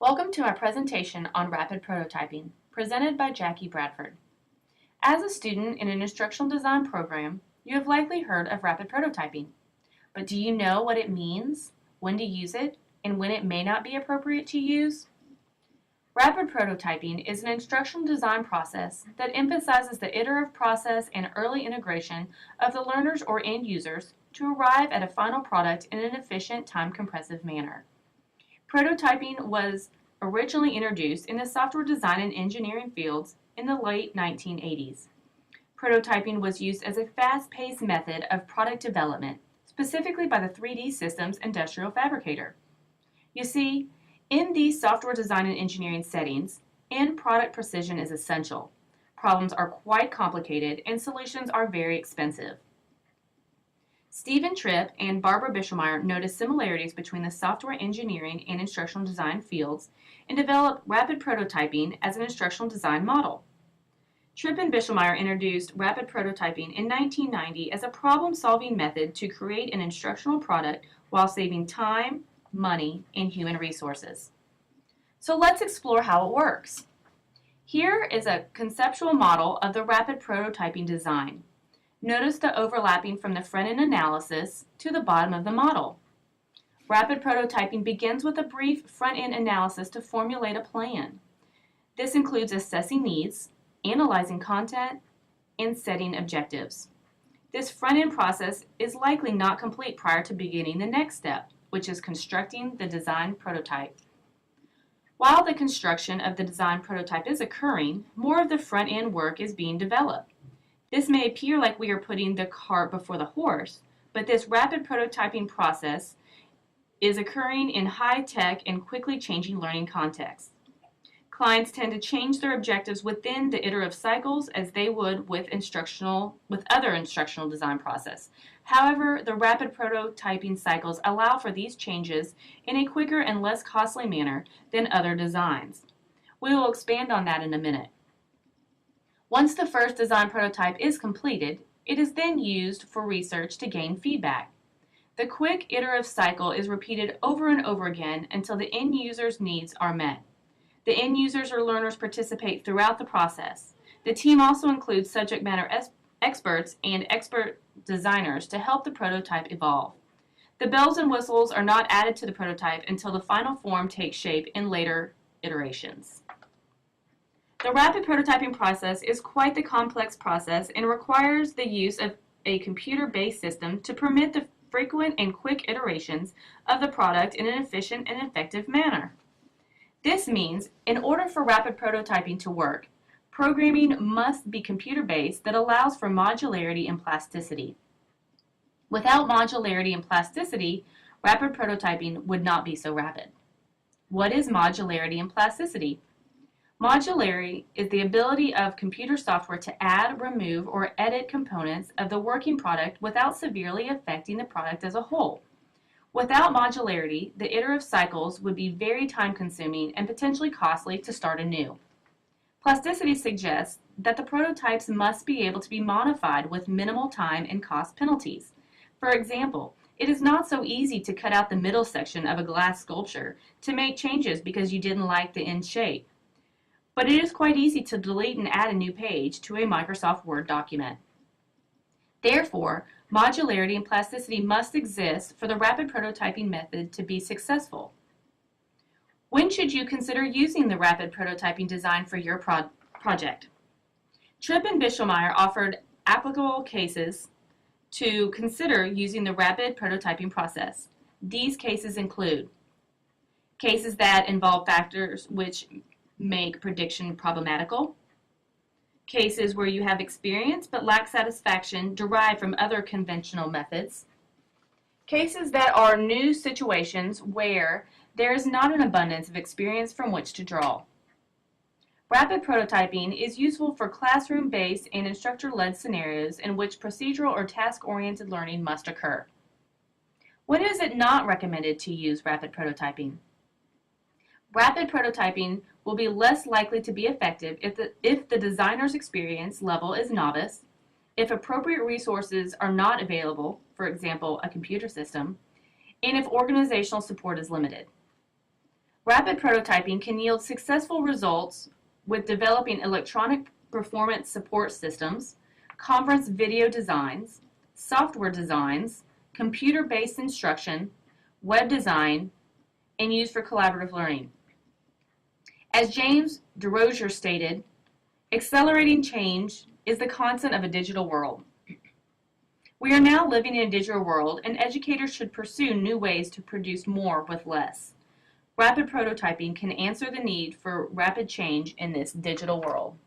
Welcome to our presentation on rapid prototyping, presented by Jackie Bradford. As a student in an instructional design program, you have likely heard of rapid prototyping. But do you know what it means, when to use it, and when it may not be appropriate to use? Rapid prototyping is an instructional design process that emphasizes the iterative process and early integration of the learners or end users to arrive at a final product in an efficient, time-compressive manner. Prototyping was originally introduced in the software design and engineering fields in the late 1980s. Prototyping was used as a fast-paced method of product development, specifically by the 3D Systems industrial fabricator. You see, in these software design and engineering settings, end product precision is essential. Problems are quite complicated and solutions are very expensive. Stephen Tripp and Barbara Bischelmeyer noticed similarities between the software engineering and instructional design fields and developed rapid prototyping as an instructional design model. Tripp and Bischelmeyer introduced rapid prototyping in 1990 as a problem-solving method to create an instructional product while saving time, money, and human resources. So let's explore how it works. Here is a conceptual model of the rapid prototyping design. Notice the overlapping from the front-end analysis to the bottom of the model. Rapid prototyping begins with a brief front-end analysis to formulate a plan. This includes assessing needs, analyzing content, and setting objectives. This front-end process is likely not complete prior to beginning the next step, which is constructing the design prototype. While the construction of the design prototype is occurring, more of the front-end work is being developed. This may appear like we are putting the cart before the horse, but this rapid prototyping process is occurring in high-tech and quickly changing learning contexts. Clients tend to change their objectives within the iterative cycles as they would with other instructional design process. However, the rapid prototyping cycles allow for these changes in a quicker and less costly manner than other designs. We will expand on that in a minute. Once the first design prototype is completed, it is then used for research to gain feedback. The quick iterative cycle is repeated over and over again until the end user's needs are met. The end users or learners participate throughout the process. The team also includes subject matter experts and expert designers to help the prototype evolve. The bells and whistles are not added to the prototype until the final form takes shape in later iterations. The rapid prototyping process is quite the complex process and requires the use of a computer-based system to permit the frequent and quick iterations of the product in an efficient and effective manner. This means, in order for rapid prototyping to work, programming must be computer-based that allows for modularity and plasticity. Without modularity and plasticity, rapid prototyping would not be so rapid. What is modularity and plasticity? Modularity is the ability of computer software to add, remove, or edit components of the working product without severely affecting the product as a whole. Without modularity, the iterative cycles would be very time-consuming and potentially costly to start anew. Plasticity suggests that the prototypes must be able to be modified with minimal time and cost penalties. For example, it is not so easy to cut out the middle section of a glass sculpture to make changes because you didn't like the end shape. But it is quite easy to delete and add a new page to a Microsoft Word document. Therefore, modularity and plasticity must exist for the rapid prototyping method to be successful. When should you consider using the rapid prototyping design for your project? Tripp and Bischelmeyer offered applicable cases to consider using the rapid prototyping process. These cases include cases that involve factors which make prediction problematical, cases where you have experience but lack satisfaction derived from other conventional methods, cases that are new situations where there is not an abundance of experience from which to draw. Rapid prototyping is useful for classroom-based and instructor-led scenarios in which procedural or task-oriented learning must occur. When is it not recommended to use rapid prototyping? Rapid prototyping will be less likely to be effective if the designer's experience level is novice, if appropriate resources are not available, for example, a computer system, and if organizational support is limited. Rapid prototyping can yield successful results with developing electronic performance support systems, conference video designs, software designs, computer-based instruction, web design, and used for collaborative learning. As James DeRosier stated, accelerating change is the constant of a digital world. We are now living in a digital world, and educators should pursue new ways to produce more with less. Rapid prototyping can answer the need for rapid change in this digital world.